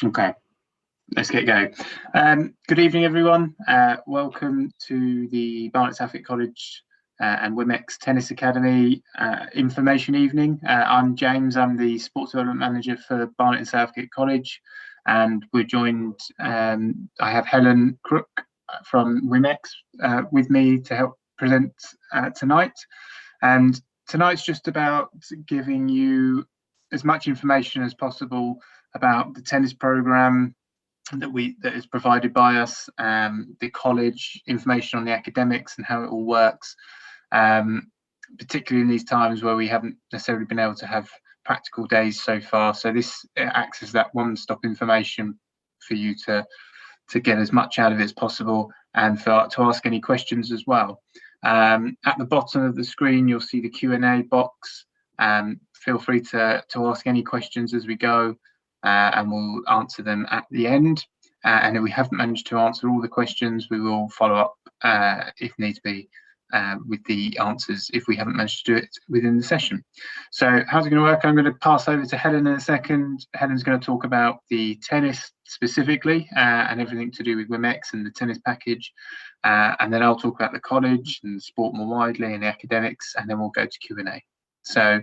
Okay, let's get going. Good evening, everyone. Welcome to the Barnet Suffolk College and WIMX Tennis Academy information evening. I'm James. I'm the Sports Development Manager for Barnet and Southgate College, and we're joined. I have Helen Crook from WIMX with me to help present tonight. And tonight's just about giving you as much information as possible about the tennis program that is provided by us, the college, information on the academics and how it all works, particularly in these times where we haven't necessarily been able to have practical days so far. So this acts as that one-stop information for you to get as much out of it as possible, and to ask any questions as well. At the bottom of the screen, you'll see the Q&A box. Feel free to ask any questions as we go, and we'll answer them at the end. And if we haven't managed to answer all the questions, we will follow up if needs be with the answers if we haven't managed to do it within the session. So how's it going to work? I'm going to pass over to Helen in a second. Helen's going to talk about the tennis specifically and everything to do with WIMX and the tennis package. And then I'll talk about the college and the sport more widely and the academics, and then we'll go to Q&A. So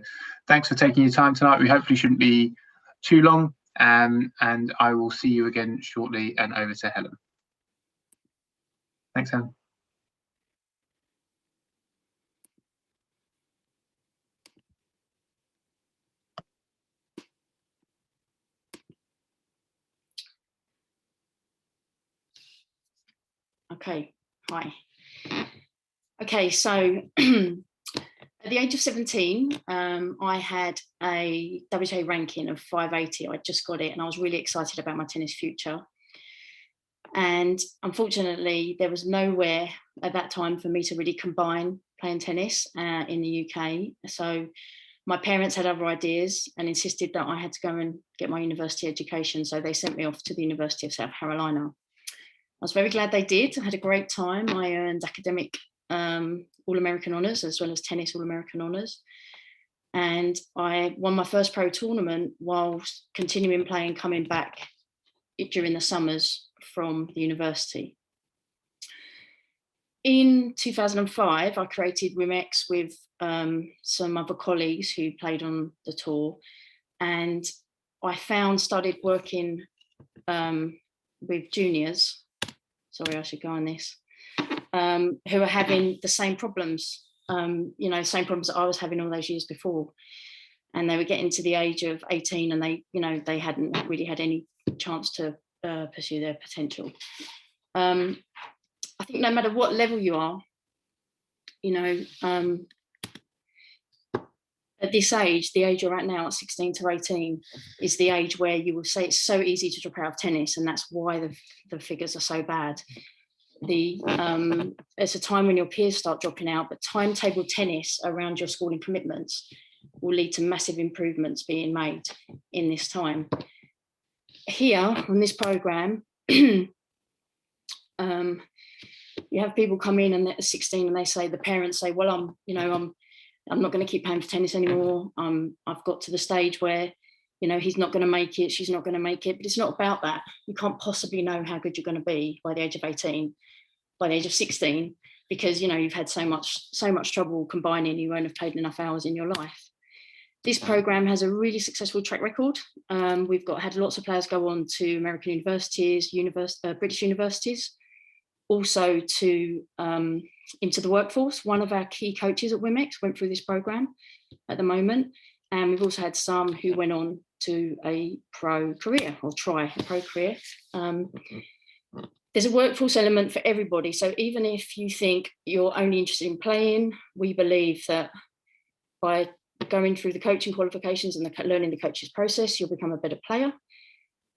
thanks for taking your time tonight. We hopefully shouldn't be too long, and I will see you again shortly, and over to Helen. Thanks, Helen. Okay, hi. Okay, so at the age of 17, I had a WTA ranking of 580. I just got it, and I was really excited about my tennis future. And unfortunately, there was nowhere at that time for me to really combine playing tennis in the UK. So my parents had other ideas and insisted that I had to go and get my university education. So they sent me off to the University of South Carolina. I was very glad they did. I had a great time. I earned academic All-American honours as well as tennis All-American honours. And I won my first pro tournament while continuing playing, coming back during the summers from the university. In 2005, I created WIMX with some other colleagues who played on the tour. And I started working with juniors. Sorry, I should go on this. Who are having the same problems, same problems that I was having all those years before. And they were getting to the age of 18 and they hadn't really had any chance to pursue their potential. I think no matter what level you are, at this age, the age you're at now, at 16 to 18, is the age where you will say it's so easy to drop out of tennis, and that's why the figures are so bad. It's a time when your peers start dropping out, but timetable tennis around your schooling commitments will lead to massive improvements being made in this time. Here on this program, you have people come in and they're 16 and they say, the parents say, well, I'm not going to keep paying for tennis anymore. I've got to the stage where, he's not going to make it, she's not going to make it, but it's not about that. You can't possibly know how good you're going to be by the age of 18, by the age of 16, because, you've had so much trouble combining, you won't have played enough hours in your life. This program has a really successful track record. We've had lots of players go on to American universities, British universities, also to into the workforce. One of our key coaches at WIMX went through this program at the moment. And we've also had some who went on to a pro career or try a pro career. There's a workforce element for everybody. So even if you think you're only interested in playing, we believe that by going through the coaching qualifications and learning the coach's process, you'll become a better player.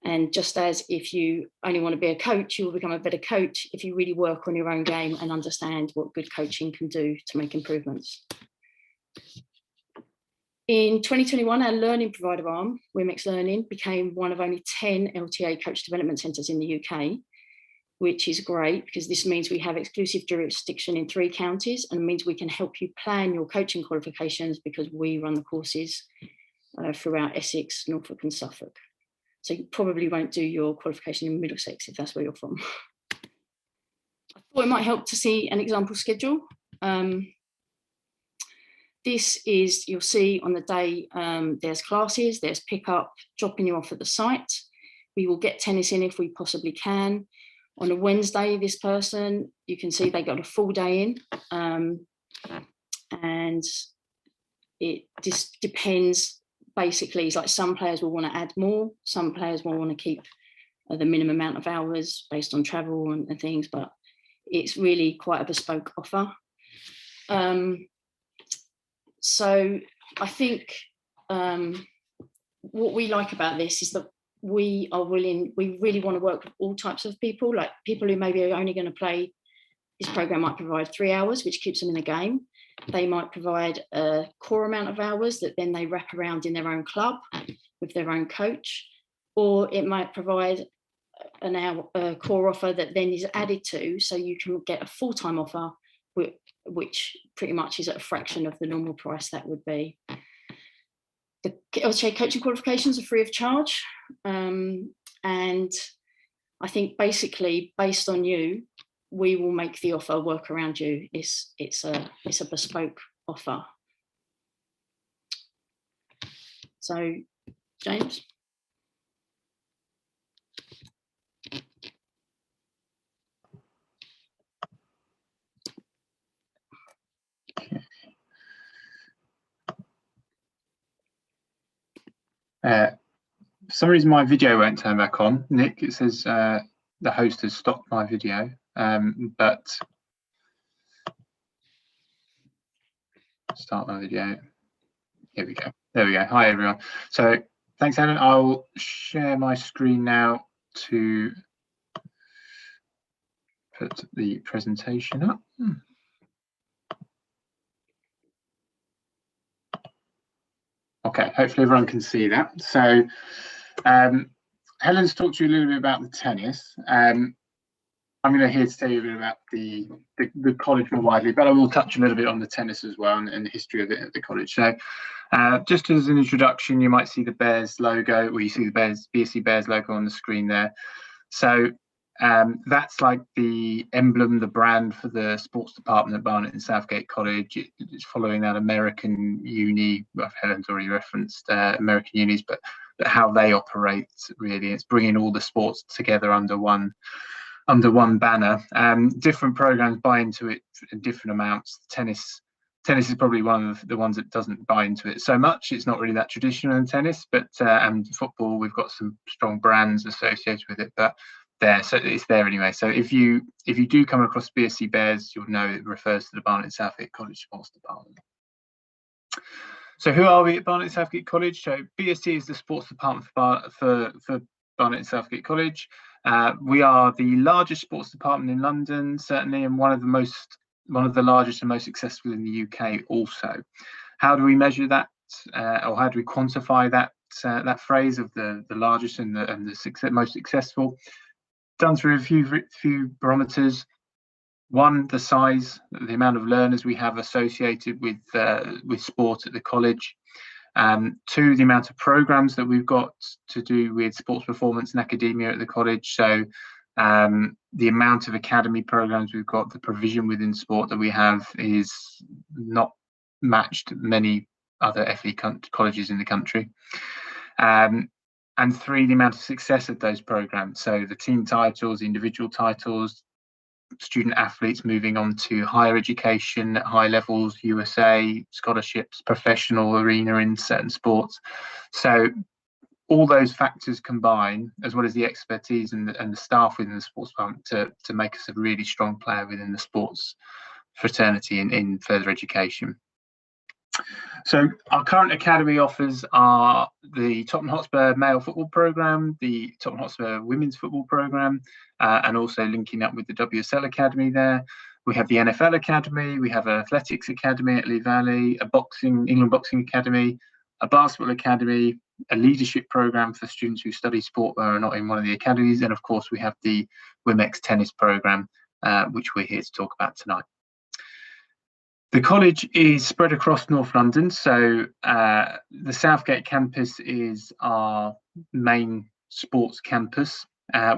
And just as if you only want to be a coach, you will become a better coach if you really work on your own game and understand what good coaching can do to make improvements. In 2021, our learning provider arm, WIMX Learning, became one of only 10 LTA coach development centres in the UK, which is great because this means we have exclusive jurisdiction in 3 counties and means we can help you plan your coaching qualifications because we run the courses throughout Essex, Norfolk and Suffolk. So you probably won't do your qualification in Middlesex if that's where you're from. I thought it might help to see an example schedule. This is, you'll see on the day, there's classes, there's pickup, dropping you off at the site. We will get tennis in if we possibly can. On a Wednesday, this person, you can see they got a full day in. And it just depends, basically. It's like some players will want to add more, some players will want to keep the minimum amount of hours based on travel and things, but it's really quite a bespoke offer. So I think what we like about this is that we really want to work with all types of people, like people who maybe are only going to play, this program might provide 3 hours, which keeps them in the game. They might provide a core amount of hours that then they wrap around in their own club with their own coach, or it might provide an hour core offer that then is added to, so you can get a full-time offer, which pretty much is at a fraction of the normal price that would be. The coaching qualifications are free of charge, and I think basically based on you, we will make the offer work around you. It's a bespoke offer. So, James. For some reason my video won't turn back on. Nick, it says the host has stopped my video, but start my video. Here we go. There we go. Hi everyone. So thanks, Helen. I'll share my screen now to put the presentation up. Okay, hopefully everyone can see that. So Helen's talked to you a little bit about the tennis. I'm going to here to tell you a bit about the college more widely, but I will touch a little bit on the tennis as well and the history of it at the college. So just as an introduction, you might see the Bears logo, or you see the BSc Bears logo on the screen there. So that's like the emblem, the brand for the sports department at Barnet and Southgate College. It's following that American uni, well, Helen's already referenced American unis, but how they operate really. It's bringing all the sports together under one banner. Different programs buy into it in different amounts. Tennis is probably one of the ones that doesn't buy into it so much. It's not really that traditional in tennis, but and football, we've got some strong brands associated with it, but so it's there anyway. So if you do come across BSc Bears, you'll know it refers to the Barnet Southgate College Sports Department. So who are we at Barnet Southgate College? So BSc is the sports department for Barnet Southgate College. We are the largest sports department in London, certainly, and one of the largest and most successful in the UK also. How do we measure that, or how do we quantify that phrase of the largest and the most successful? Done through a few barometers. One, the size, the amount of learners we have associated with sport at the college. Two, the amount of programs that we've got to do with sports performance and academia at the college. So the amount of academy programs we've got, the provision within sport that we have is not matched many other FE colleges in the country. And three, the amount of success of those programs. So the team titles, the individual titles, student athletes moving on to higher education at high levels, USA, scholarships, professional arena in certain sports. So all those factors combine, as well as the expertise and the staff within the sports department, to make us a really strong player within the sports fraternity in further education. So our current academy offers are the Tottenham Hotspur male football programme, the Tottenham Hotspur women's football programme, and also linking up with the WSL Academy there. We have the NFL Academy, we have an Athletics Academy at Lee Valley, a England Boxing Academy, a Basketball Academy, a leadership programme for students who study sport but are not in one of the academies, and of course we have the WIMX tennis programme, which we're here to talk about tonight. The college is spread across North London, so the Southgate campus is our main sports campus.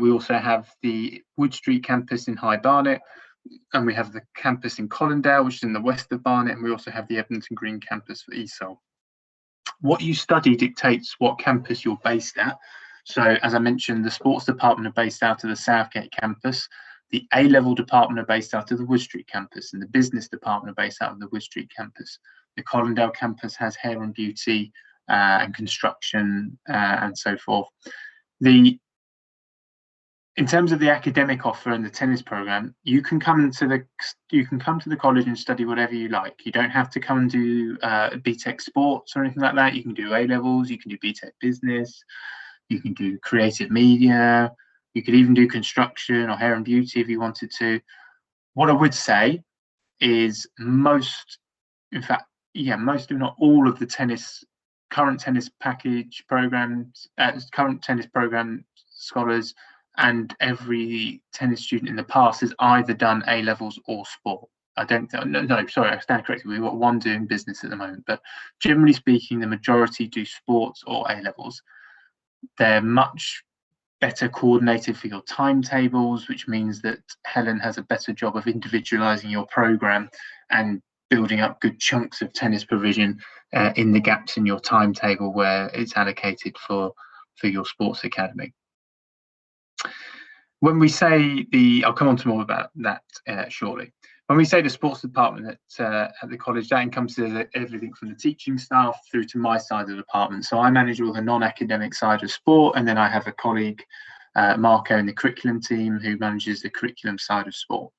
We also have the Wood Street campus in High Barnet, and we have the campus in Colindale, which is in the west of Barnet, and we also have the Edmonton Green campus for ESOL. What you study dictates what campus you're based at. So, as I mentioned, the sports department are based out of the Southgate campus, the A-level department are based out of the Wood Street campus, and the business department are based out of the Wood Street campus. The Colindale campus has hair and beauty and construction and so forth. In terms of the academic offer and the tennis program, you can come to the college and study whatever you like. You don't have to come and do BTEC sports or anything like that. You can do A-levels, you can do BTEC business, you can do creative media, you could even do construction or hair and beauty if you wanted to. What I would say is most, if not all of the current tennis package programs, current tennis program scholars, and every tennis student in the past has either done A-levels or sport. I stand corrected. We've got one doing business at the moment, but generally speaking, the majority do sports or A-levels. They're much better coordinated for your timetables, which means that Helen has a better job of individualizing your program and building up good chunks of tennis provision in the gaps in your timetable where it's allocated for your sports academy. When we say I'll come on to more about that shortly. When we say the sports department at the college, that encompasses everything from the teaching staff through to my side of the department. So I manage all the non-academic side of sport, and then I have a colleague, Marco, in the curriculum team who manages the curriculum side of sport.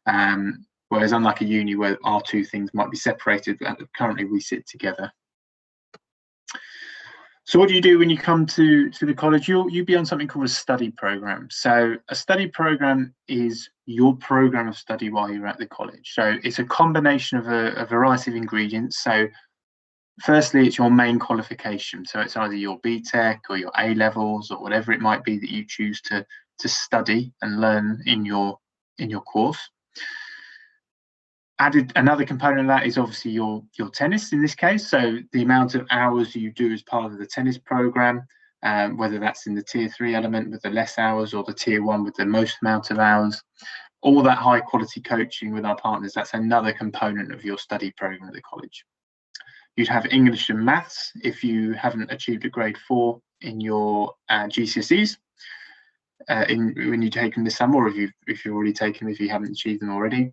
Whereas unlike a uni where our two things might be separated, currently we sit together. So what do you do when you come to the college? You'll be on something called a study program. So a study program is your program of study while you're at the college. So it's a combination of a variety of ingredients. So firstly, it's your main qualification. So it's either your BTEC or your A-levels or whatever it might be that you choose to study and learn in your course. Added another component of that is obviously your tennis in this case. So the amount of hours you do as part of the tennis program, whether that's in the tier 3 element with the less hours or the tier 1 with the most amount of hours, all that high quality coaching with our partners, that's another component of your study program at the college. You'd have English and maths if you haven't achieved a grade 4 in your GCSEs when you've taken this summer, or if you've already taken them, if you haven't achieved them already.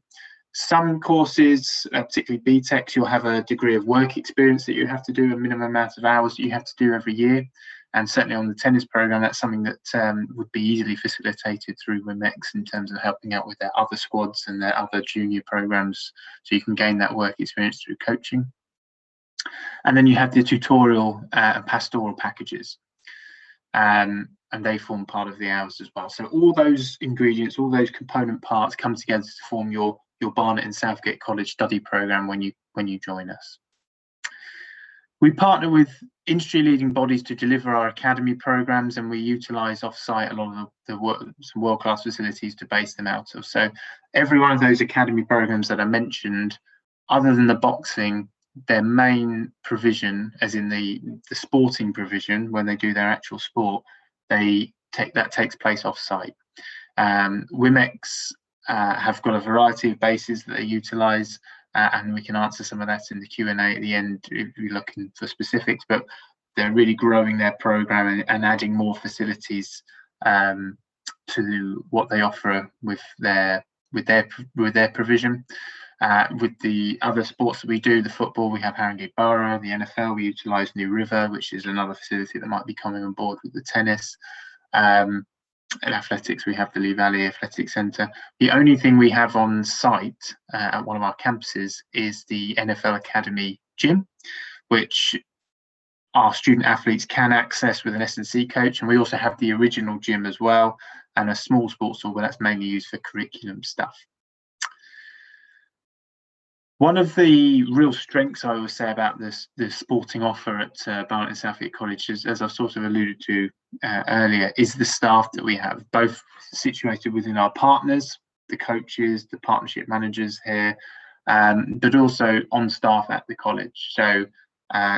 Some courses, particularly BTECs, you'll have a degree of work experience that you have to do, a minimum amount of hours that you have to do every year. And certainly on the tennis program, that's something that would be easily facilitated through WIMX in terms of helping out with their other squads and their other junior programs, so you can gain that work experience through coaching. And then you have the tutorial and pastoral packages, and they form part of the hours as well. So all those ingredients, all those component parts come together to form your Barnet and Southgate College study program when you join us. We partner with industry-leading bodies to deliver our academy programs, and we utilise off-site a lot of some world-class facilities to base them out of. So every one of those academy programs that I mentioned, other than the boxing, their main provision, as in the sporting provision, when they do their actual sport, that takes place off-site. WIMX have got a variety of bases that they utilise, and we can answer some of that in the Q&A at the end if you're looking for specifics, but they're really growing their program and adding more facilities to what they offer with their provision. With the other sports that we do, the football, we have Haringey Borough. The NFL, we utilise New River, which is another facility that might be coming on board with the tennis. In athletics, we have the Lee Valley Athletic Centre. The only thing we have on site at one of our campuses is the NFL Academy gym, which our student athletes can access with an S&C coach. And we also have the original gym as well, and a small sports hall, but that's mainly used for curriculum stuff. One of the real strengths I always say about the sporting offer at Barnet and Southgate College, as I've sort of alluded to earlier, is the staff that we have, both situated within our partners, the coaches, the partnership managers here, but also on staff at the college. So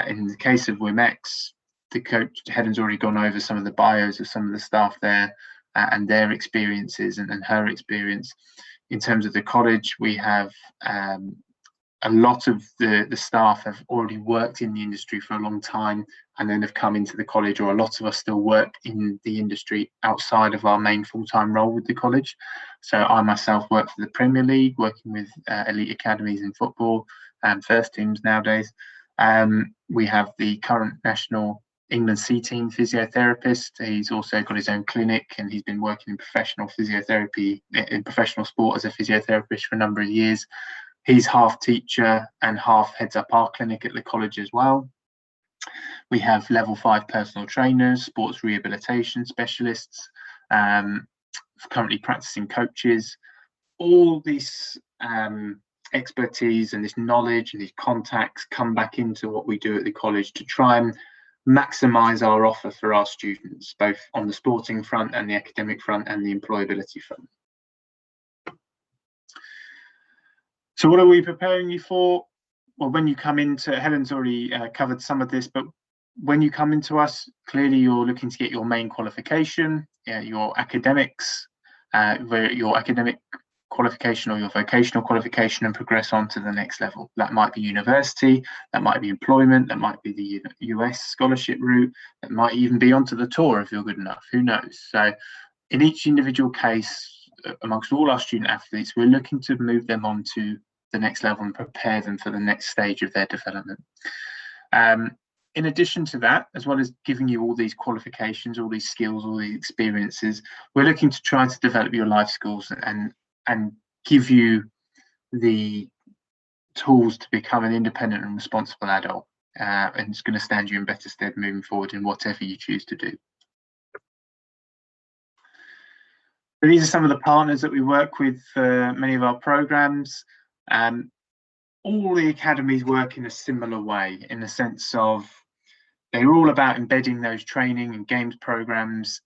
in the case of WIMX, the coach Helen's already gone over some of the bios of some of the staff there and their experiences and her experience. In terms of the college, we have a lot of the staff have already worked in the industry for a long time and then have come into the college, or a lot of us still work in the industry outside of our main full-time role with the college. So I myself work for the Premier League, working with elite academies in football and first teams nowadays. We have the current national England C team physiotherapist. He's also got his own clinic, and he's been working in professional physiotherapy, in professional sport as a physiotherapist for a number of years. He's half teacher and half heads up our clinic at the college as well. We have level 5 personal trainers, sports rehabilitation specialists, currently practicing coaches. All this expertise and this knowledge and these contacts come back into what we do at the college to try and maximise our offer for our students, both on the sporting front and the academic front and the employability front. So what are we preparing you for? Well, when you come into, Helen's already covered some of this, but when you come into us, clearly you're looking to get your main qualification, your academics, your academic qualification or your vocational qualification, and progress on to the next level. That might be university, that might be employment, that might be the US scholarship route, that might even be onto the tour if you're good enough, who knows? So in each individual case, amongst all our student athletes, we're looking to move them on to the next level and prepare them for the next stage of their development. In addition to that, as well as giving you all these qualifications, all these skills, all these experiences, we're looking to try to develop your life skills and give you the tools to become an independent and responsible adult. And it's going to stand you in better stead moving forward in whatever you choose to do. So these are some of the partners that we work with for many of our programs. All the academies work in a similar way, in the sense of they're all about embedding those training and games programs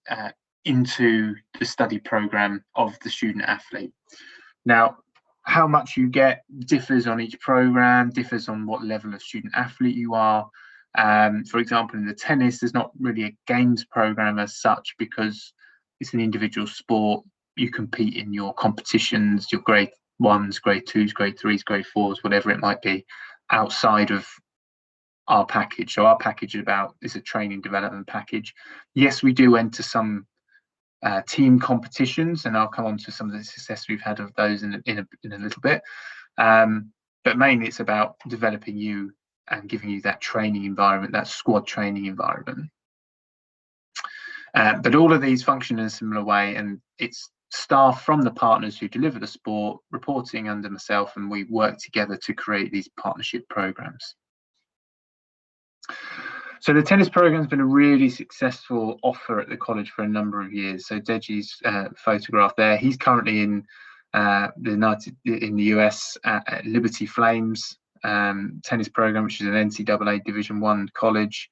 into the study program of the student athlete. Now, how much you get differs on each program, differs on what level of student athlete you are. For example, in the tennis, there's not really a games program as such because it's an individual sport. You compete in your competitions, your grade 1s, grade 2s, grade 3s, grade 4s, whatever it might be, outside of our package. So our package is a training development package. Yes, we do enter some team competitions, and I'll come on to some of the success we've had of those in a little bit. But mainly it's about developing you and giving you that training environment, that squad training environment. But all of these function in a similar way, and it's staff from the partners who deliver the sport reporting under myself, and we work together to create these partnership programs. So the tennis program has been a really successful offer at the college for a number of years. So Deji's photograph there, he's currently in the US at Liberty Flames tennis program, which is an NCAA Division 1 college.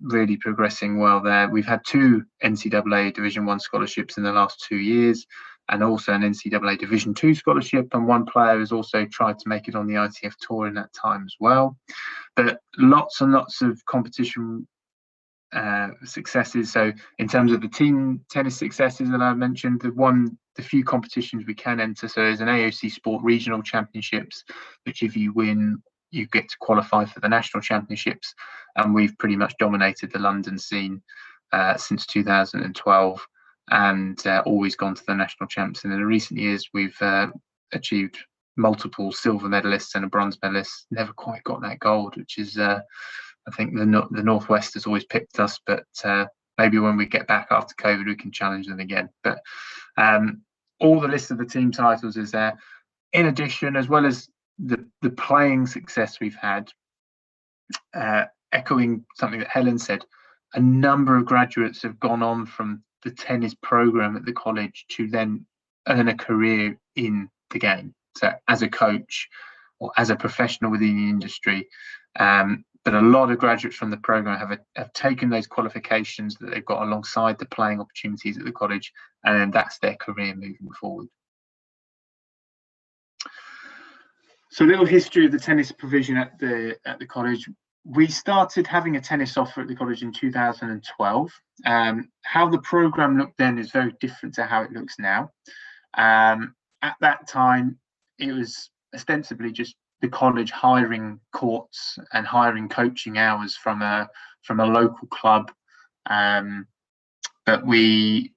Really progressing well there. We've had 2 NCAA Division 1 scholarships in the last 2 years, and also an NCAA Division 2 scholarship, and one player has also tried to make it on the ITF tour in that time as well. But lots and lots of competition successes. So in terms of the team tennis successes that I mentioned, the few competitions we can enter, so there's an AOC Sport Regional Championships, which if you win, you get to qualify for the national championships, and we've pretty much dominated the London scene since 2012, and always gone to the national champs. And in the recent years, we've achieved multiple silver medalists and a bronze medalist. Never quite got that gold, which is I think the Northwest has always picked us, but maybe when we get back after COVID, we can challenge them again. But all the list of the team titles is there. In addition, as well as the playing success we've had, echoing something that Helen said, a number of graduates have gone on from the tennis program at the college to then earn a career in the game. So as a coach or as a professional within the industry. But a lot of graduates from the program have taken those qualifications that they've got alongside the playing opportunities at the college, and then that's their career moving forward. So a little history of the tennis provision at the college. we started having a tennis offer at the college in 2012. How the program looked then is very different to how it looks now. At that time, it was ostensibly just the college hiring courts and hiring coaching hours from a local club, but we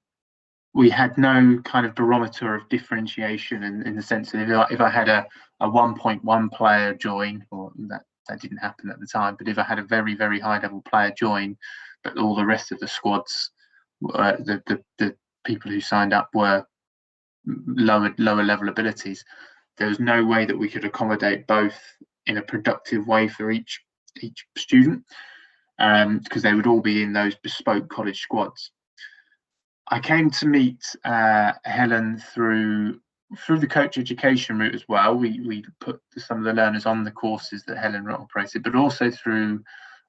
had no kind of barometer of differentiation in the sense that if I had a 1.1 player join, or that didn't happen at the time, but if I had a very, very high level player join, but all the rest of the squads, the people who signed up were lower level abilities, there was no way that we could accommodate both in a productive way for each student, because they would all be in those bespoke college squads. I came to meet Helen through the coach education route as well. We put some of the learners on the courses that Helen operated, but also through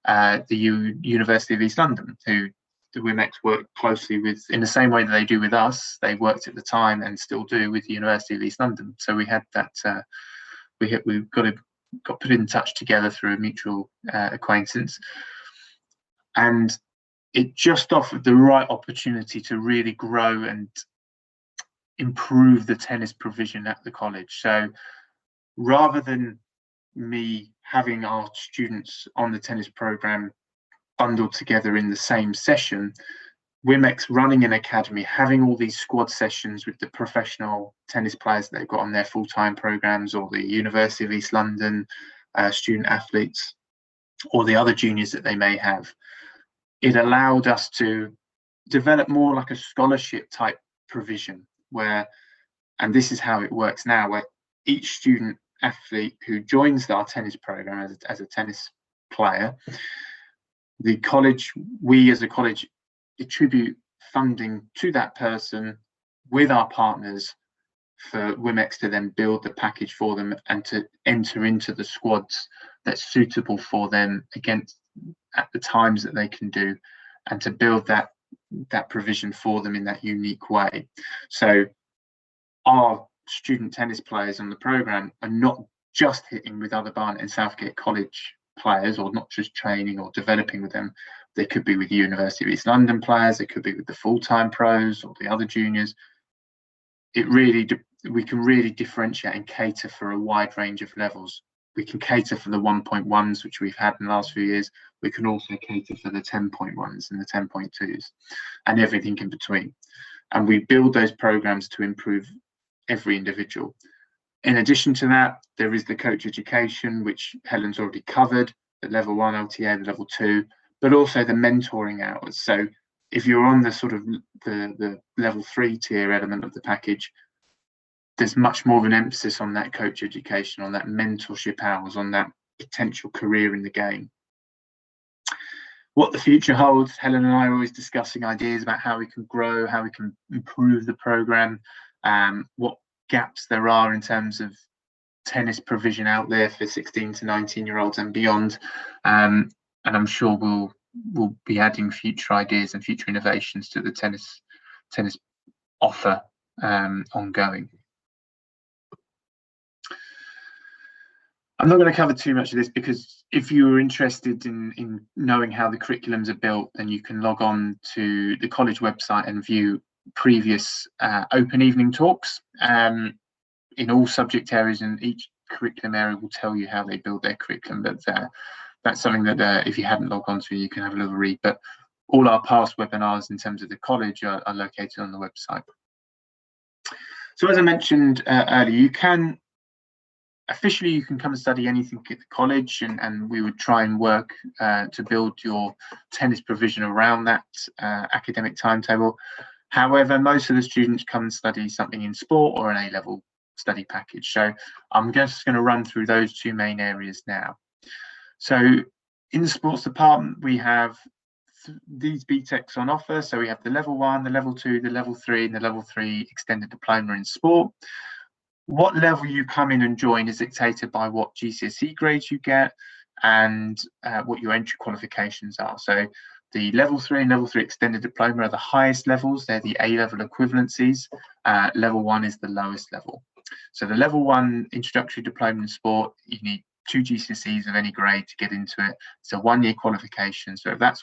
the University of East London, who the WIMX worked closely with in the same way that they do with us. They worked at the time and still do with the University of East London. So we had that. We got put in touch together through a mutual acquaintance, and it just offered the right opportunity to really grow and improve the tennis provision at the college. So rather than me having our students on the tennis program bundled together in the same session, WIMX running an academy, having all these squad sessions with the professional tennis players that they've got on their full-time programs, or the University of East London student athletes, or the other juniors that they may have, it allowed us to develop more like a scholarship type provision, where, and this is how it works now, where each student athlete who joins our tennis program as a tennis player, the college, we as a college, attribute funding to that person with our partners for WIMX to then build the package for them and to enter into the squads that's suitable for them at the times that they can do, and to build that provision for them in that unique way. So our student tennis players on the program are not just hitting with other Barnet and Southgate College players, or not just training or developing with them. They could be with University of East London players, they could be with the full-time pros or the other juniors. We can really differentiate and cater for a wide range of levels. We can cater for the 1.1s, which we've had in the last few years. We can also cater for the 10.1s and the 10.2s and everything in between. And we build those programs to improve every individual. In addition to that, there is the coach education, which Helen's already covered, the level 1 LTA, the level 2, but also the mentoring hours. So if you're on the sort of the level 3 tier element of the package, there's much more of an emphasis on that coach education, on that mentorship hours, on that potential career in the game. What the future holds, Helen and I are always discussing ideas about how we can grow, how we can improve the program, what gaps there are in terms of tennis provision out there for 16 to 19-year-olds and beyond. And I'm sure we'll be adding future ideas and future innovations to the tennis offer ongoing. I'm not going to cover too much of this, because if you're interested in knowing how the curriculums are built, then you can log on to the college website and view previous open evening talks in all subject areas, and each curriculum area will tell you how they build their curriculum. But that's something that if you haven't logged on to, you can have a little read. But all our past webinars in terms of the college are located on the website. So as I mentioned earlier, you can come and study anything at the college, and we would try and work to build your tennis provision around that academic timetable. However, most of the students come and study something in sport or an A-level study package. So I'm just going to run through those two main areas now. So in the sports department, we have these BTECs on offer. So we have the level 1, the level 2, the level 3, and the level 3 extended diploma in sport. What level you come in and join is dictated by what GCSE grades you get and what your entry qualifications are. So the level 3 and level 3 extended diploma are the highest levels. They're the A-level equivalencies. Level 1 is the lowest level. So the level 1 introductory diploma in sport, you need 2 GCSEs of any grade to get into it. It's a 1-year qualification. So if that's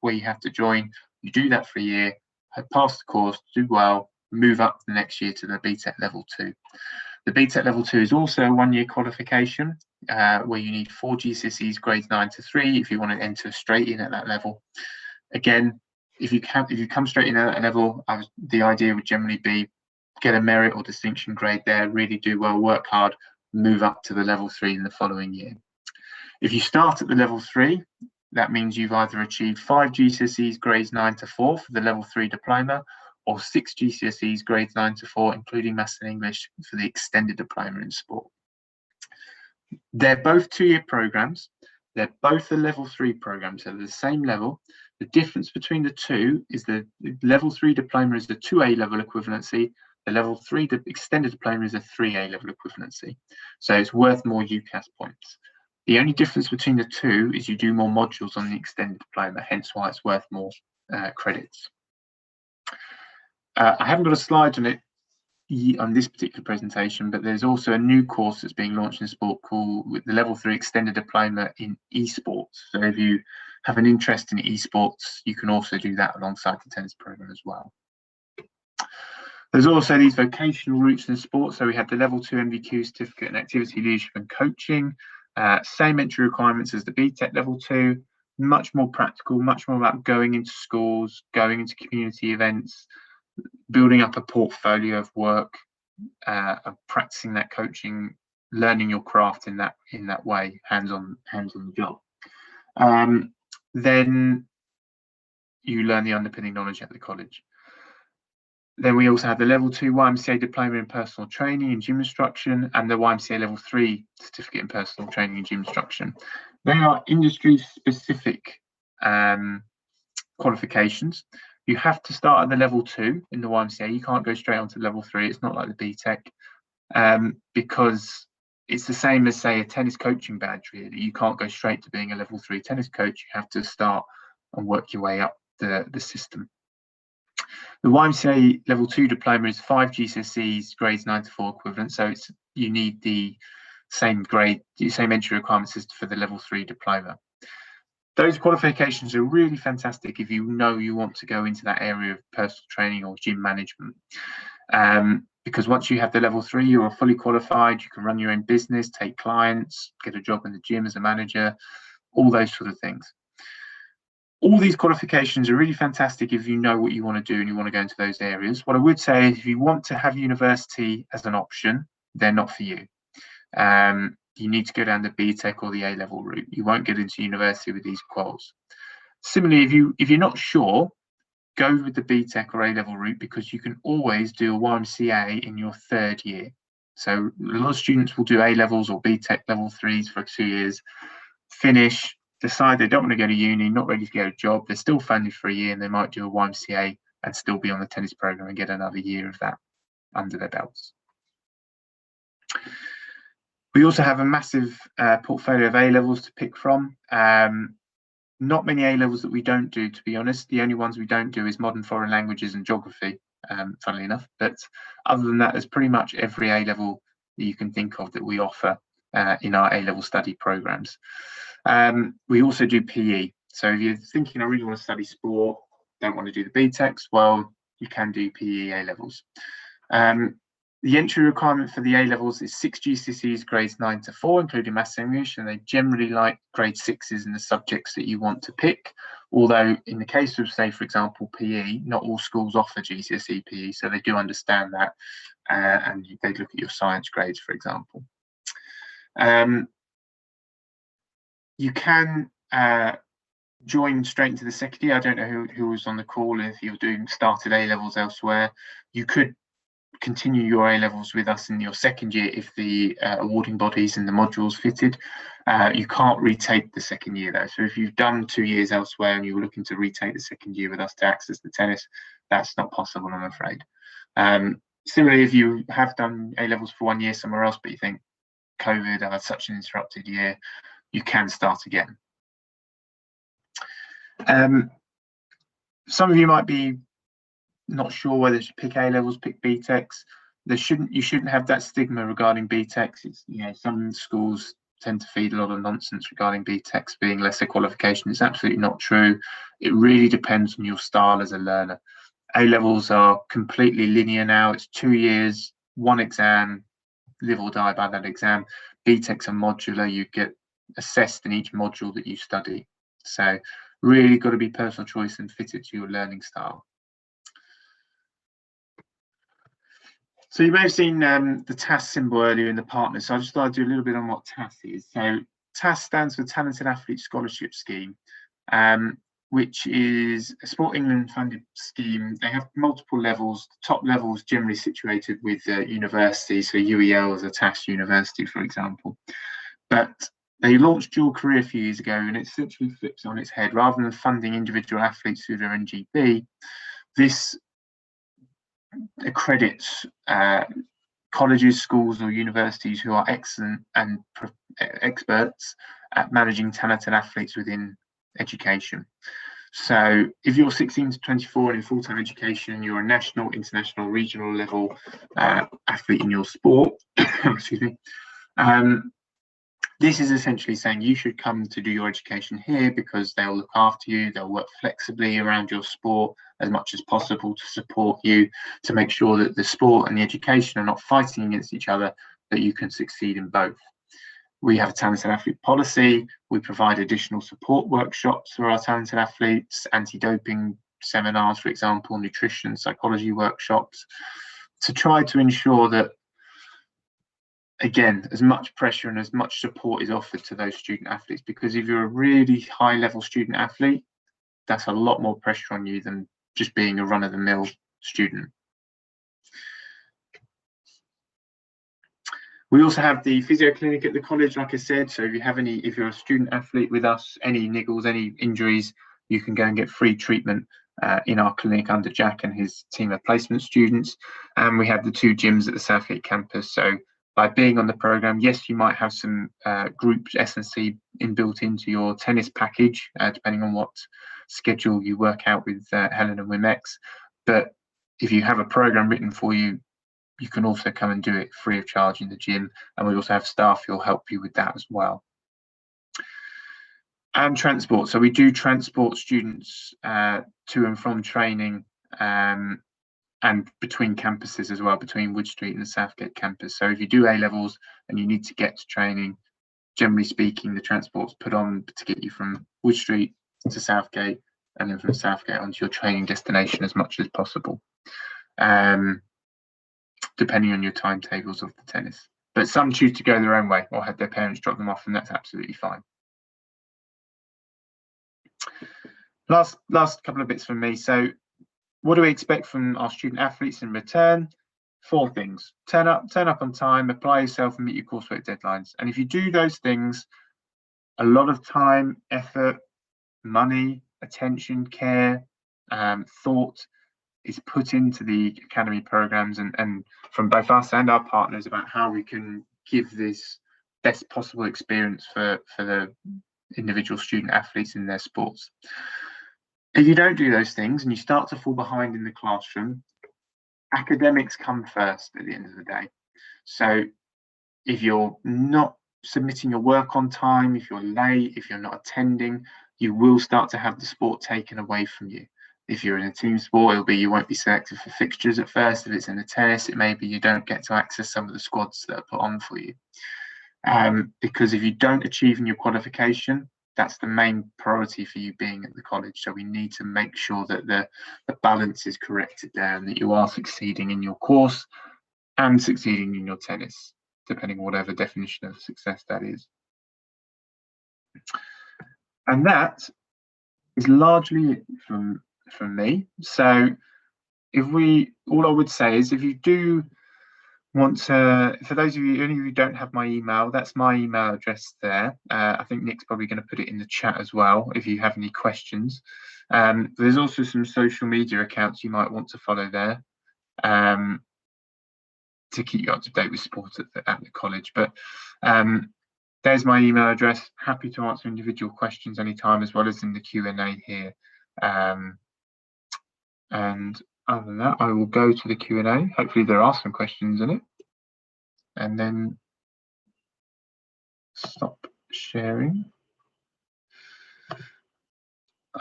where you have to join, you do that for a year, pass the course, do well, move up the next year to the BTEC level 2. The BTEC level 2 is also a 1-year qualification where you need 4 GCSEs grades 9 to 3 if you want to enter straight in at that level. Again, if you come straight in at that level, the idea would generally be get a merit or distinction grade there, really do well, work hard, move up to the level 3 in the following year. If you start at the level 3, that means you've either achieved 5 GCSEs grades 9 to 4 for the level 3 diploma, or 6 GCSEs grades 9 to 4, including Maths and English, for the extended diploma in sport. They're both 2-year programs. They're both the level 3 programs, so they're the same level. The difference between the two is the level 3 diploma is the 2A level equivalency. The level 3 extended diploma is a 3A level equivalency. So it's worth more UCAS points. The only difference between the two is you do more modules on the extended diploma, hence why it's worth more credits. I haven't got a slide on it on this particular presentation, but there's also a new course that's being launched in sport called with the level 3 extended diploma in esports. So if you have an interest in esports, you can also do that alongside the tennis program as well. There's also these vocational routes in sport. So we have the level 2 NVQ certificate in activity leadership and coaching, same entry requirements as the BTEC level 2, much more practical, much more about going into schools, going into community events, building up a portfolio of work, of practicing that coaching, learning your craft in that way, hands on the job. Then you learn the underpinning knowledge at the college. Then we also have the level 2 YMCA diploma in personal training and gym instruction, and the YMCA level 3 certificate in personal training and gym instruction. They are industry specific qualifications. You have to start at the level 2 in the YMCA. You can't go straight on to level 3. It's not like the BTEC, because it's the same as, say, a tennis coaching badge, really. You can't go straight to being a level 3 tennis coach. You have to start and work your way up the system. The YMCA level 2 diploma is 5 GCSEs grades 9 to 4 equivalent. So you need the same grade, the same entry requirements as for the level 3 diploma. Those qualifications are really fantastic if you know you want to go into that area of personal training or gym management. Because once you have the level 3, you are fully qualified. You can run your own business, take clients, get a job in the gym as a manager, all those sort of things. All these qualifications are really fantastic if you know what you want to do and you want to go into those areas. What I would say is if you want to have university as an option, they're not for you. You need to go down the BTEC or the A-level route. You won't get into university with these quals. Similarly, if you're not sure, go with the BTEC or A-level route, because you can always do a YMCA in your 3rd year. So a lot of students will do A-levels or BTEC level 3s for 2 years, finish, decide they don't want to go to uni, not ready to get a job. They're still funded for a year, and they might do a YMCA and still be on the tennis program and get another year of that under their belts. We also have a massive portfolio of A-levels to pick from. Not many A-levels that we don't do, to be honest. The only ones we don't do is modern foreign languages and geography, funnily enough. But other than that, there's pretty much every A-level that you can think of that we offer in our A-level study programs. We also do PE. So if you're thinking, I really want to study sport, don't want to do the BTECs, well, you can do PE A-levels. The entry requirement for the A-levels is 6 GCSEs grades 9 to 4, including Maths and English, and they generally like grade 6s in the subjects that you want to pick. Although in the case of, say, for example, PE, not all schools offer GCSE PE, so they do understand that, and they look at your science grades, for example. You can join straight into the second year. I don't know who was on the call. If you're doing started A-levels elsewhere, you could continue your A-levels with us in your second year if the awarding bodies and the modules fitted. You can't retake the second year though. So if you've done 2 years elsewhere and you were looking to retake the second year with us to access the tennis, that's not possible, I'm afraid. Similarly, if you have done A-levels for 1 year somewhere else, but you think COVID, I've had such an interrupted year, you can start again. Some of you might be not sure whether to pick A-levels, pick BTECs. You shouldn't have that stigma regarding BTECs. It's, some schools tend to feed a lot of nonsense regarding BTECs being lesser qualification. It's absolutely not true. It really depends on your style as a learner. A-levels are completely linear now. It's 2 years, one exam, live or die by that exam. BTECs are modular. You get assessed in each module that you study. So really got to be personal choice and fit it to your learning style. So you may have seen the TAS symbol earlier in the partners. So I just thought I'd do a little bit on what TAS is. So TAS stands for Talented Athlete Scholarship Scheme, which is a Sport England funded scheme. They have multiple levels. The top level is generally situated with universities. So UEL is a TAS university, for example. But they launched dual career a few years ago, and it essentially flips on its head. Rather than funding individual athletes through their NGB, this accredits colleges, schools, or universities who are excellent and experts at managing talented athletes within education. So if you're 16 to 24 and in full-time education, you're a national, international, regional level athlete in your sport, excuse me, this is essentially saying you should come to do your education here because they'll look after you, they'll work flexibly around your sport as much as possible to support you, to make sure that the sport and the education are not fighting against each other, that you can succeed in both. We have a talented athlete policy. We provide additional support workshops for our talented athletes, anti-doping seminars, for example, nutrition, psychology workshops, to try to ensure that, again, as much pressure and as much support is offered to those student athletes, because if you're a really high level student athlete, that's a lot more pressure on you than just being a run-of-the-mill student. We also have the physio clinic at the college, like I said. So if you're a student athlete with us, any niggles, any injuries, you can go and get free treatment in our clinic under Jack and his team of placement students. And we have the 2 gyms at the Southgate campus. So by being on the program, yes, you might have some group S&C inbuilt into your tennis package, depending on what schedule you work out with Helen and WIMX. But if you have a program written for you, you can also come and do it free of charge in the gym. And we also have staff who'll help you with that as well. And transport. So we do transport students to and from training and between campuses as well, between Wood Street and the Southgate campus. So if you do A-levels and you need to get to training, generally speaking, the transport's put on to get you from Wood Street to Southgate, and then from Southgate onto your training destination as much as possible, depending on your timetables of the tennis. But some choose to go their own way or have their parents drop them off, and that's absolutely fine. Last couple of bits from me. So what do we expect from our student athletes in return? 4 things. Turn up on time, apply yourself, and meet your coursework deadlines. And if you do those things, a lot of time, effort, money, attention, care, thought is put into the academy programs and from both us and our partners about how we can give this best possible experience for the individual student athletes in their sports. If you don't do those things and you start to fall behind in the classroom, academics come first at the end of the day. So if you're not submitting your work on time, if you're late, if you're not attending, you will start to have the sport taken away from you. If you're in a team sport, it'll be you won't be selected for fixtures at first. If it's in the tennis, it may be you don't get to access some of the squads that are put on for you. Because if you don't achieve in your qualification, that's the main priority for you being at the college. So we need to make sure that the balance is corrected there and that you are succeeding in your course and succeeding in your tennis, depending on whatever definition of success that is. And that is largely from me. So all I would say is if you do want to, for those of you, only of you don't have my email, that's my email address there. I think Nick's probably going to put it in the chat as well if you have any questions. There's also some social media accounts you might want to follow there to keep you up to date with sport at the college. But there's my email address. Happy to answer individual questions anytime, as well as in the Q&A here. And other than that, I will go to the Q&A. Hopefully there are some questions in it. And then stop sharing.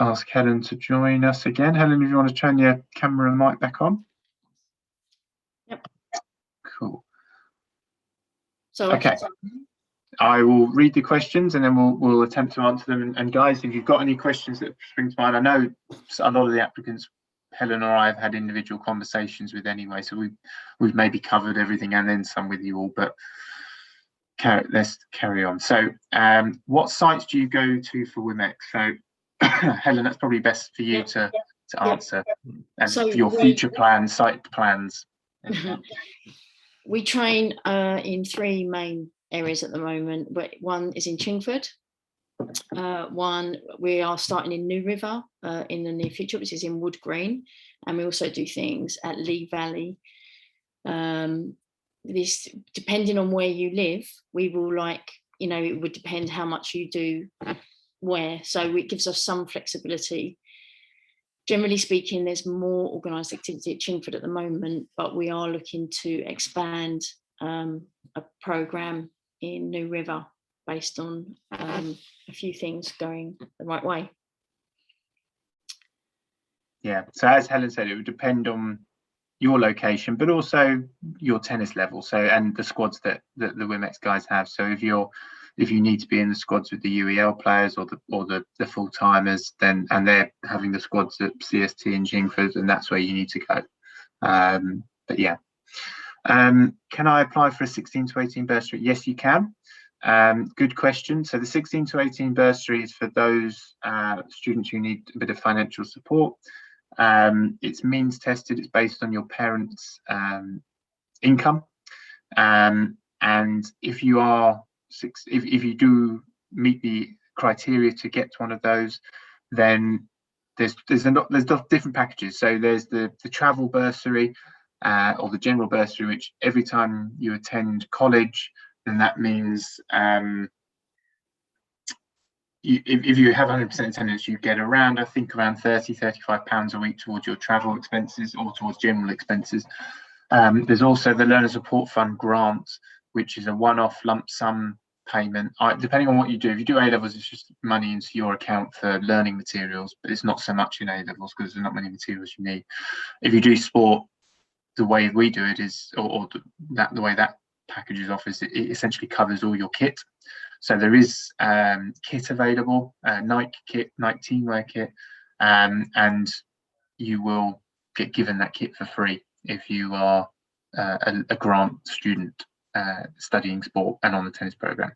Ask Helen to join us again. Helen, if you want to turn your camera and mic back on. Yep. Cool. So okay, I will read the questions and then we'll attempt to answer them. And guys, if you've got any questions that spring to mind, I know a lot of the applicants Helen or I have had individual conversations with anyway, so we've maybe covered everything and then some with you all, but let's carry on. So what sites do you go to for WIMX? So Helen, that's probably best for you to answer. And so your future plans, site plans. We train in 3 main areas at the moment. One is in Chingford. One, we are starting in New River in the near future, which is in Wood Green. And we also do things at Lee Valley. This, depending on where you live, we will it would depend how much you do where. So it gives us some flexibility. Generally speaking, there's more organised activity at Chingford at the moment, but we are looking to expand a programme in New River based on a few things going the right way. Yeah, so as Helen said, it would depend on your location, but also your tennis level. So and the squads that the WIMX guys have. So if you need to be in the squads with the UEL players or the full timers, then and they're having the squads at CST and Chingford, and that's where you need to go. But yeah, can I apply for a 16 to 18 bursary? Yes, you can. Good question. So the 16 to 18 bursary is for those students who need a bit of financial support. It's means tested. It's based on your parents' income, and if you are if you do meet the criteria to get one of those, then there's different packages. So there's the travel bursary or the general bursary, which every time you attend college, then that means if you have 100% attendance, you get around, I think, around £30–35 a week towards your travel expenses or towards general expenses. There's also the Learner Support Fund grant, which is a one-off lump sum payment. Depending on what you do, if you do A-levels, it's just money into your account for learning materials, but it's not so much in A-levels because there's not many materials you need. If you do sport, the way we do it is, the way that package is offered, it essentially covers all your kit. So there is kit available, Nike kit, Nike teamwear kit, and you will get given that kit for free if you are a grant student studying sport and on the tennis program.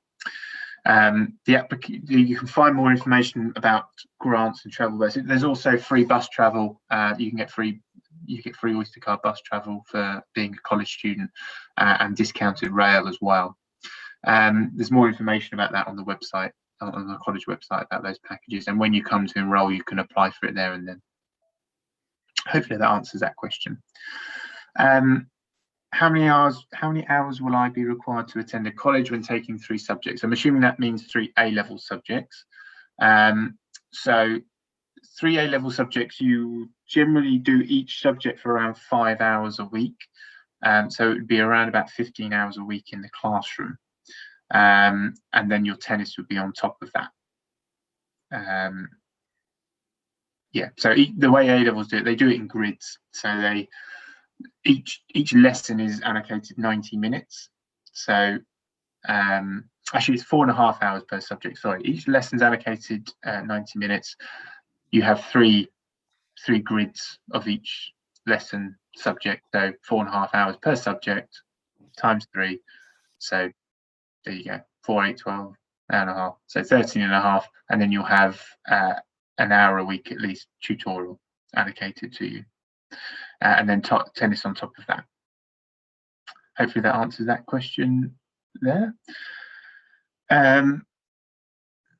You can find more information about grants and travel. There's also free bus travel. You get free Oyster card bus travel for being a college student, and discounted rail as well. There's more information about that on the website, on the college website, about those packages. And when you come to enrol, you can apply for it there and then. Hopefully that answers that question. How many hours will I be required to attend a college when taking 3 subjects? I'm assuming that means 3 A-level subjects. So 3 A-level subjects, you generally do each subject for around 5 hours a week. So it would be around about 15 hours a week in the classroom. And then your tennis would be on top of that. Yeah, so the way A-levels do it, they do it in grids. So each lesson is allocated 90 minutes. So actually it's 4.5 hours per subject. Sorry, each lesson's allocated 90 minutes. You have three grids of each lesson subject. So 4.5 hours per subject times 3. So there you go, 4, 8, 12, hour and a half. So 13.5, and then you'll have an hour a week at least tutorial allocated to you, and then tennis on top of that. Hopefully that answers that question there.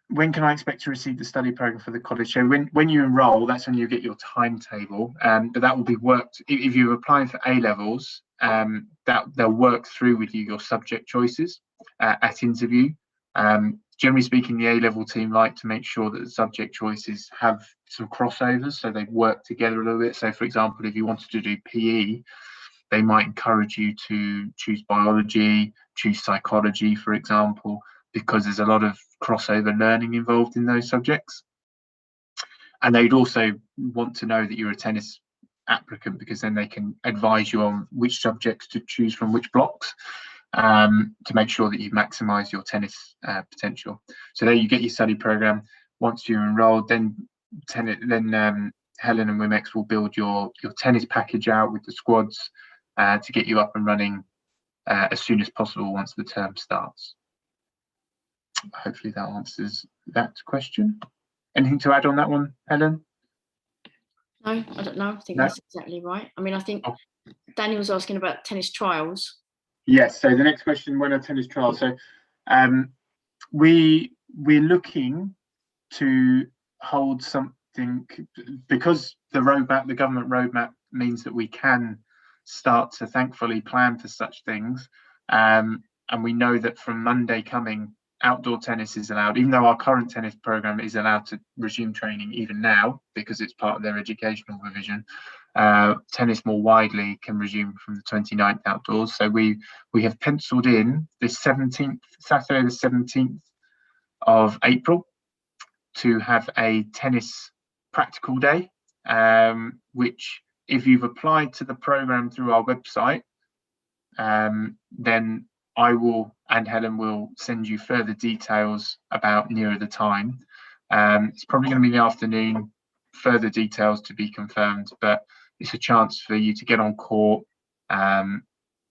When can I expect to receive the study program for the college? So when you enrol, that's when you get your timetable, but that will be worked. If you're applying for A-levels, that they'll work through with you your subject choices at interview. Generally speaking, the A-level team like to make sure that the subject choices have some crossovers, so they work together a little bit. So for example, if you wanted to do PE, they might encourage you to choose biology, choose psychology, for example, because there's a lot of crossover learning involved in those subjects. And they'd also want to know that you're a tennis applicant, because then they can advise you on which subjects to choose from which blocks, to make sure that you maximise your tennis potential. So there you get your study programme. Once you're enrolled, then Helen and WIMX will build your tennis package out with the squads to get you up and running as soon as possible once the term starts. Hopefully that answers that question. Anything to add on that one, Helen? No, I don't know. I think No? that's exactly right. I mean, I think Danny was asking about tennis trials. Yes. So the next question: when are tennis trials? So we're looking to hold something, because the roadmap, the government roadmap, means that we can start to thankfully plan for such things. And we know that from Monday coming, outdoor tennis is allowed, even though our current tennis program is allowed to resume training even now because it's part of their educational provision. Tennis more widely can resume from the 29th outdoors. So we have penciled in this Saturday the 17th of April to have a tennis practical day, which, if you've applied to the program through our website, then I will and Helen will send you further details about nearer the time. It's probably going to be in the afternoon, further details to be confirmed, but it's a chance for you to get on court,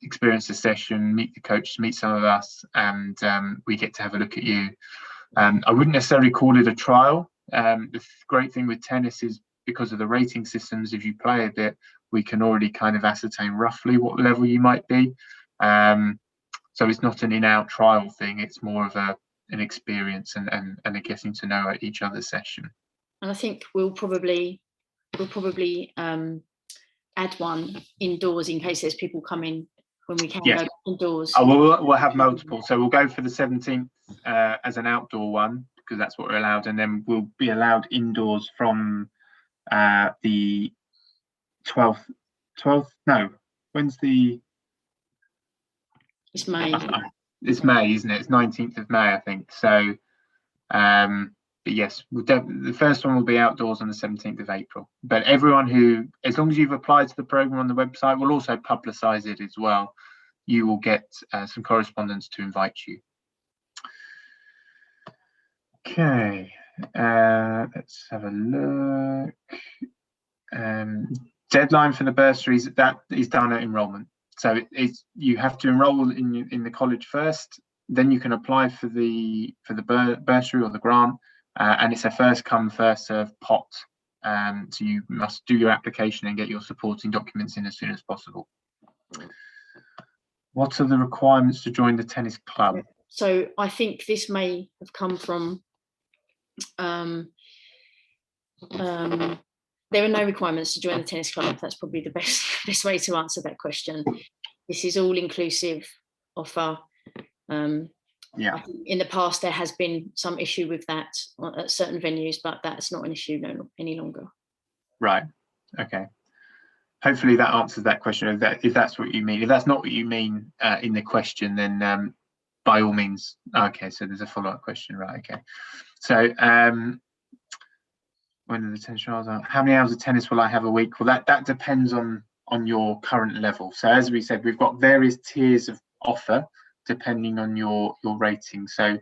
experience the session, meet the coach, meet some of us, and we get to have a look at you. I wouldn't necessarily call it a trial. The great thing with tennis is, because of the rating systems, if you play a bit, we can already kind of ascertain roughly what level you might be. So it's not an in-out trial thing. It's more of an experience and a getting to know at each other's session. And I think we'll probably add one indoors in case there's people coming when we can go indoors. Oh, we'll have multiple. So we'll go for the 17th as an outdoor one, because that's what we're allowed, and then we'll be allowed indoors from the 12th. No, when's the? It's May. It's May, isn't it? It's 19th of May, I think. So, but yes, the first one will be outdoors on the 17th of April. But everyone who, as long as you've applied to the program on the website, we'll also publicise it as well. You will get some correspondence to invite you. Okay, let's have a look. Deadline for the bursaries, that is done at enrolment. So you have to enroll in the college first, then you can apply for the bursary or the grant, and it's a first come first served pot. So you must do your application and get your supporting documents in as soon as possible. What are the requirements to join the tennis club? So I think this may have come from there are no requirements to join the tennis club. That's probably the best way to answer that question. This is all inclusive offer. Yeah. In the past, there has been some issue with that at certain venues, but that's not an issue any longer. Right. Okay. Hopefully that answers that question. If that's what you mean. If that's not what you mean in the question, then by all means. Okay. So there's a follow-up question. Right. Okay. So when are the tennis trials are? How many hours of tennis will I have a week? Well, that depends on your current level. So as we said, we've got various tiers of offer depending on your rating. So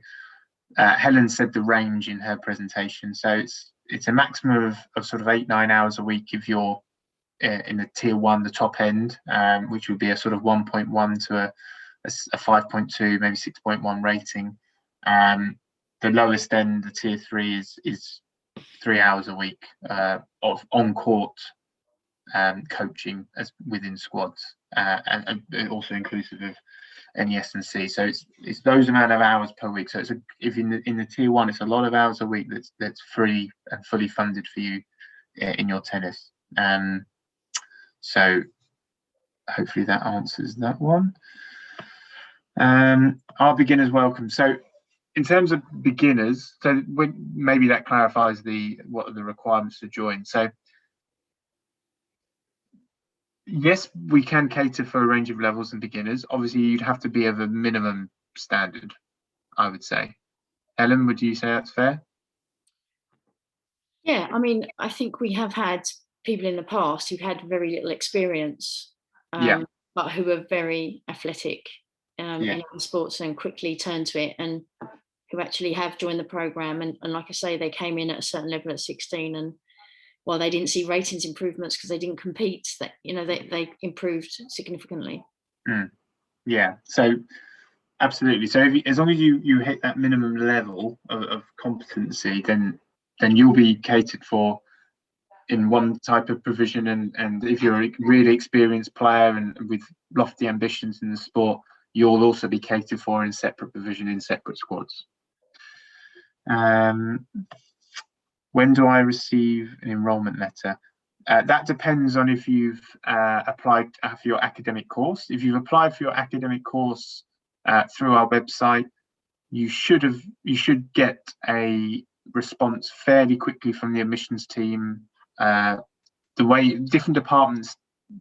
Helen said the range in her presentation. So it's a maximum of sort of 8-9 hours a week if you're in the tier 1, the top end, which would be a sort of 1.1 to a 5.2, maybe 6.1 rating. The lowest end, the tier 3, is 3 hours a week of on-court coaching as within squads, and also inclusive of NES and C. So it's those amount of hours per week. So if in the tier 1, it's a lot of hours a week that's free and fully funded for you in your tennis. So hopefully that answers that one. Are beginners welcome? So in terms of beginners, so maybe that clarifies what are the requirements to join. So yes, we can cater for a range of levels and beginners. Obviously, you'd have to be of a minimum standard. I would say. Helen, would you say that's fair? Yeah, I mean, I think we have had people in the past who've had very little experience, Yeah. but who are very athletic Yeah. in sports and quickly turn to it, and who actually have joined the program. And like I say, they came in at a certain level at 16, and while they didn't see ratings improvements because they didn't compete, that they improved significantly. Yeah. So absolutely. So as long as you hit that minimum level of competency, then you'll be catered for in one type of provision, and if you're a really experienced player and with lofty ambitions in the sport, you'll also be catered for in separate provision in separate squads. When do I receive an enrolment letter? That depends on if you've applied for your academic course. If you've applied for your academic course through our website, you should get a response fairly quickly from the admissions team. The way different departments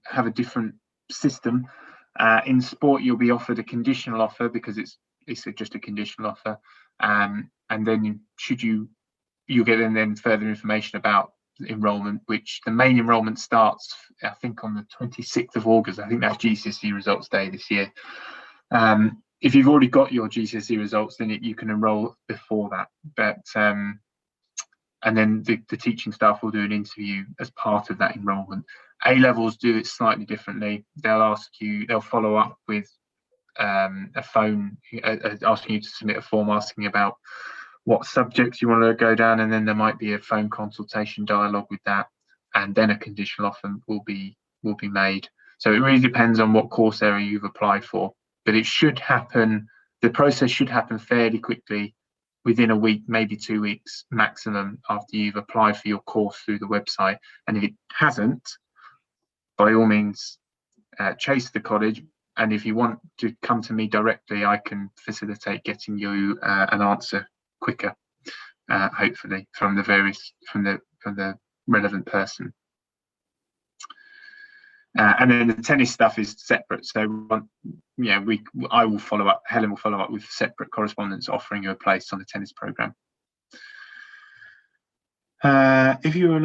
have a different system. In sport, you'll be offered a conditional offer because it's just a conditional offer, and then you'll get then further information about enrolment, which the main enrolment starts, I think, on the 26th of August. I think that's GCSE results day this year. If you've already got your GCSE results, then you can enrol before that. But and then the teaching staff will do an interview as part of that enrolment. A levels do it slightly differently. They'll follow up with a phone asking you to submit a form asking about what subjects you want to go down, and then there might be a phone consultation dialogue with that, and then a conditional offer will be made. So it really depends on what course area you've applied for, but it should happen. The process should happen fairly quickly, within a week, maybe 2 weeks maximum, after you've applied for your course through the website. And if it hasn't, by all means, chase the college. And if you want to come to me directly, I can facilitate getting you an answer quicker, hopefully, from the relevant person. And then the tennis stuff is separate. So I will follow up. Helen will follow up with separate correspondence offering you a place on the tennis program. If you were a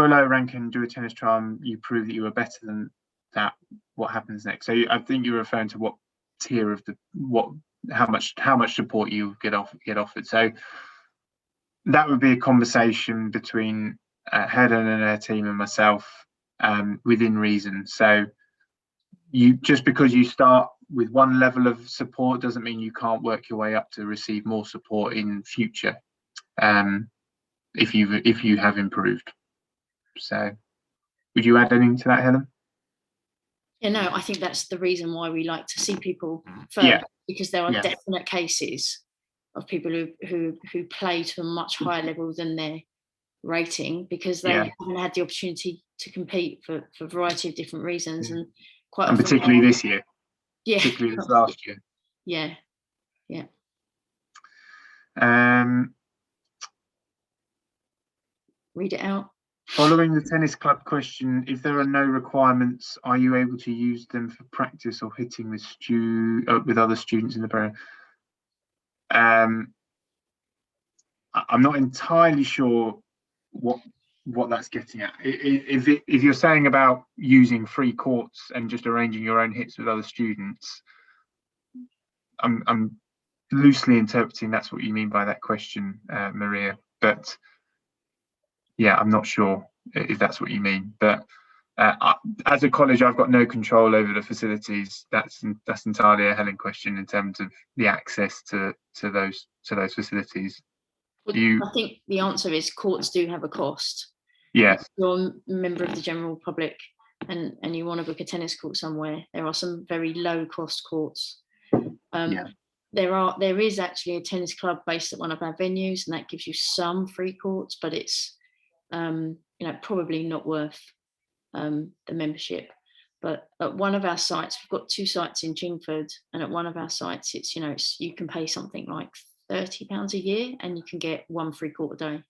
low rank and do a tennis trial, you prove that you were better than that. What happens next? So I think you're referring to what tier of how much support you get offered. So that would be a conversation between Helen and her team and myself, within reason. So just because you start with one level of support doesn't mean you can't work your way up to receive more support in future, if you have improved. So would you add anything to that, Helen? Yeah, no, I think that's the reason why we like to see people first, because there are definite cases of people who play to a much higher level than their rating, because they haven't had the opportunity to compete for a variety of different reasons, and quite often, particularly this year, particularly this last year. Read it out. Following the tennis club question, if there are no requirements, are you able to use them for practice or hitting with other students in the program? I'm not entirely sure what that's getting at. If you're saying about using free courts and just arranging your own hits with other students, I'm loosely interpreting that's what you mean by that question, Maria. But yeah, I'm not sure if that's what you mean. But as a college, I've got no control over the facilities. That's entirely a Helen question in terms of the access to those facilities. I think the answer is courts do have a cost. Yes. If you're a member of the general public and you want to book a tennis court somewhere, there are some very low cost courts. There is actually a tennis club based at one of our venues, and that gives you some free courts, but it's probably not worth the membership. But at one of our sites, we've got 2 sites in Chingford, and at one of our sites, it's you can pay something like £30 a year and you can get 1 free court a day.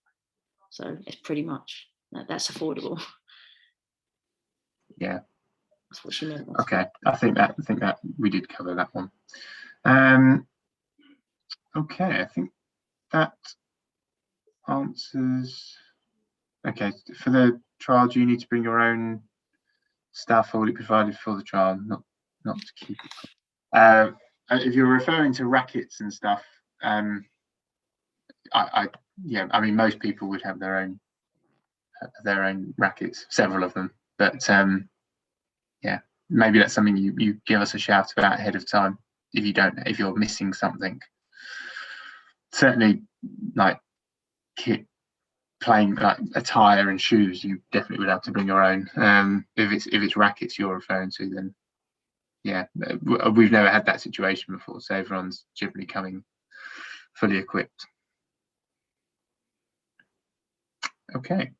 So it's pretty much that's affordable. Yeah, that's what she meant. Okay, I think that we did cover that one. Okay, I think that answers. Okay, for the trial, do you need to bring your own stuff, or will it be provided for the trial? Not to keep it. If you're referring to rackets and stuff, yeah, I mean, most people would have their own rackets, several of them, but yeah, maybe that's something you give us a shout about ahead of time if you're missing something. Certainly, like kit, playing like attire and shoes, you definitely would have to bring your own. If it's rackets you're referring to, then yeah, we've never had that situation before, so everyone's generally coming fully equipped. Okay.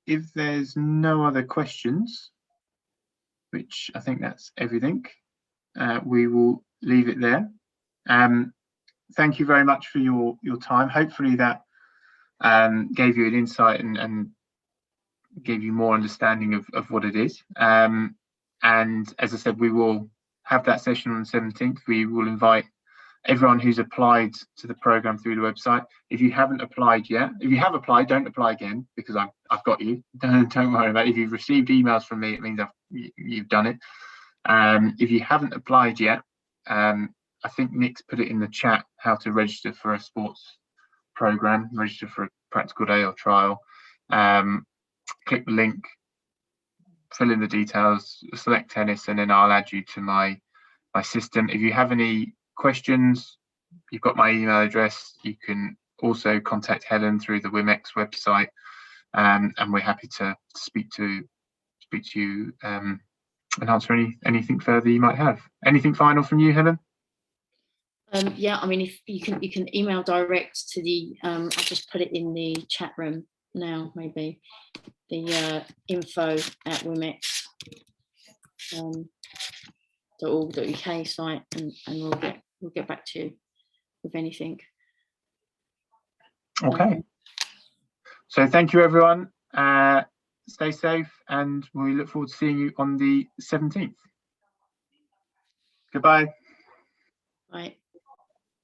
If there's no other questions, which I think that's everything, we will leave it there. Thank you very much for your time. Hopefully that gave you an insight and gave you more understanding of what it is. And as I said, we will have that session on the 17th. We will invite everyone who's applied to the program through the website. If you haven't applied yet, if you have applied, don't apply again, because I've got you. Don't worry about it. If you've received emails from me, it means you've done it. If you haven't applied yet, I think Nick's put it in the chat how to register for a sports program, register for a practical day or trial. Click the link, fill in the details, select tennis, and then I'll add you to my system. If you have any questions, you've got my email address. You can also contact Helen through the WIMX website, and we're happy to speak to you and answer anything further you might have. Anything final from you, Helen? Yeah, I mean, if you can email direct to the I'll just put it in the chat room now, maybe the info@wimx.org.uk site, and we'll get back to you with anything. Okay. So thank you, everyone. Stay safe, and we look forward to seeing you on the 17th. Goodbye. Bye.